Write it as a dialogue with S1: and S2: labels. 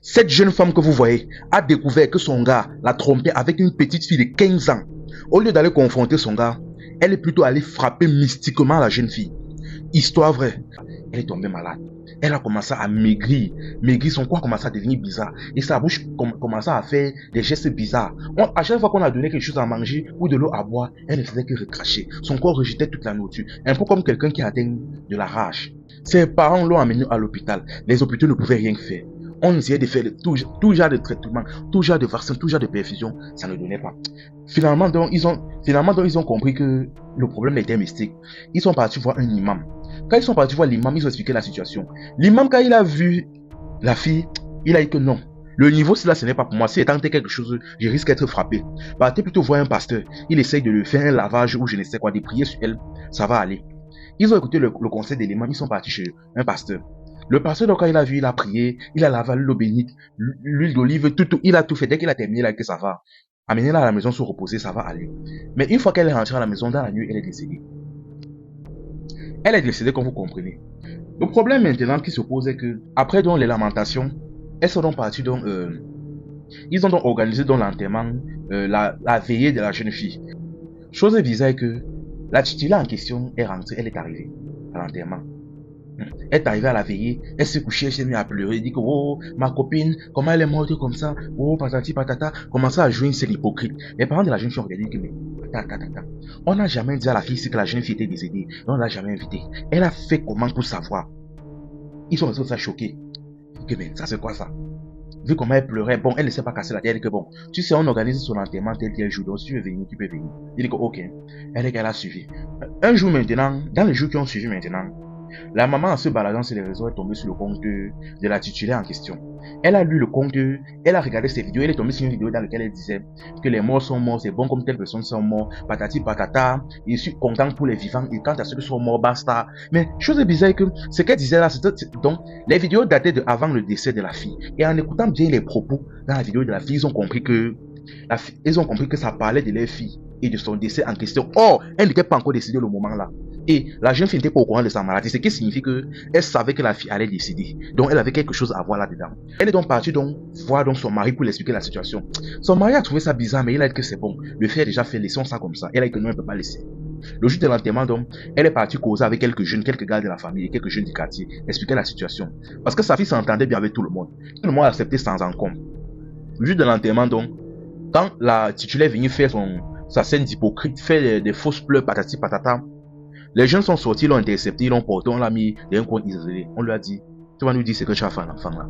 S1: Cette jeune femme que vous voyez a découvert que son gars l'a trompé avec une petite fille de 15 ans. Au lieu d'aller confronter son gars, elle est plutôt allée frapper mystiquement la jeune fille. Histoire vraie. Elle est tombée malade. Elle a commencé à maigrir. Son corps a commencé à devenir bizarre. Et sa bouche commençait à faire des gestes bizarres. À chaque fois qu'on a donné quelque chose à manger ou de l'eau à boire, elle ne faisait que recracher. Son corps rejetait toute la nourriture. Un peu comme quelqu'un qui atteint de la rage. Ses parents l'ont amenée à l'hôpital. Les hôpitaux ne pouvaient rien faire. On essayait de faire tout genre de traitement, tout genre de vaccin, tout genre de perfusion. Ça ne donnait pas. Finalement, ils ont compris que le problème était mystique. Ils sont partis voir un imam. Quand ils sont partis voir l'imam, ils ont expliqué la situation. L'imam, quand il a vu la fille, il a dit que non. Le niveau, là, ce n'est pas pour moi. Si j'ai tenté quelque chose, je risque d'être frappé. Partez plutôt voir un pasteur. Il essaye de lui faire un lavage ou je ne sais quoi, de prier sur elle. Ça va aller. Ils ont écouté le conseil de l'imam. Ils sont partis chez un pasteur. Le pasteur, donc, quand il a vu, il a prié, il a lavé l'eau bénite, l'huile d'olive, tout, il a tout fait. Dès qu'il a terminé, là, que ça va. Amenez-la à la maison se reposer, ça va aller. Mais une fois qu'elle est rentrée à la maison, dans la nuit, elle est décédée. Elle est décédée, comme vous comprenez. Le problème maintenant qui se pose est que, après donc les lamentations, elles sont donc parties donc, ils ont donc organisé donc l'enterrement, la veillée de la jeune fille. Chose bizarre est que la titulaire en question est rentrée, elle est arrivée à l'enterrement. Elle est arrivée à la veillée, elle s'est couchée, elle s'est mise à pleurer, elle dit que oh, ma copine, comment elle est morte comme ça, oh, patati patata, commençait à jouer une scène hypocrite. Les parents de la jeune fille ont regardé que mais, attends, on n'a jamais dit à la fille que la jeune fille était décédée, on ne l'a jamais invitée. Elle a fait comment pour savoir? Ils sont restés choqués. Que mais, ça c'est quoi ça? Vu comment elle pleurait, bon, elle ne s'est pas cassé la tête, elle dit que bon, tu sais, on organise son enterrement tel jour, donc si tu veux venir, tu peux venir. Il dit que ok, elle a suivi. Un jour maintenant, dans les jours qui ont suivi maintenant, la maman, en se baladant sur les réseaux, est tombée sur le compte de la titulaire en question. Elle a lu le compte, elle a regardé ses vidéos, elle est tombée sur une vidéo dans laquelle elle disait que les morts sont morts, c'est bon comme telle personne sont morts, patati patata, je suis content pour les vivants, et quant à ceux qui sont morts, basta. Mais chose bizarre que ce qu'elle disait là, c'était donc les vidéos dataient de avant le décès de la fille. Et en écoutant bien les propos dans la vidéo de la fille, ils ont compris que ça parlait de leur fille et de son décès en question. Or, elle n'était pas encore décédée le moment là. Et la jeune fille n'était pas au courant de sa maladie, ce qui signifie qu'elle savait que la fille allait décéder. Donc elle avait quelque chose à voir là-dedans. Elle est donc partie voir son mari pour lui expliquer la situation. Son mari a trouvé ça bizarre, mais il a dit que c'est bon. Le fait est déjà fait, laissons ça comme ça. Elle a dit que non, elle ne peut pas laisser. Le jour de l'enterrement, donc, elle est partie causer avec quelques gars de la famille, quelques jeunes du quartier, expliquer la situation. Parce que sa fille s'entendait bien avec tout le monde. Tout le monde a accepté sans encombre. Le jour de l'enterrement, donc, quand la titulaire est venue faire sa scène d'hypocrite, faire des fausses pleurs, patati patata, les jeunes sont sortis, l'ont intercepté, ils l'ont porté, on l'a mis dans un coin isolé. On lui a dit, tu vas nous dire ce que tu as fait à l'enfant là.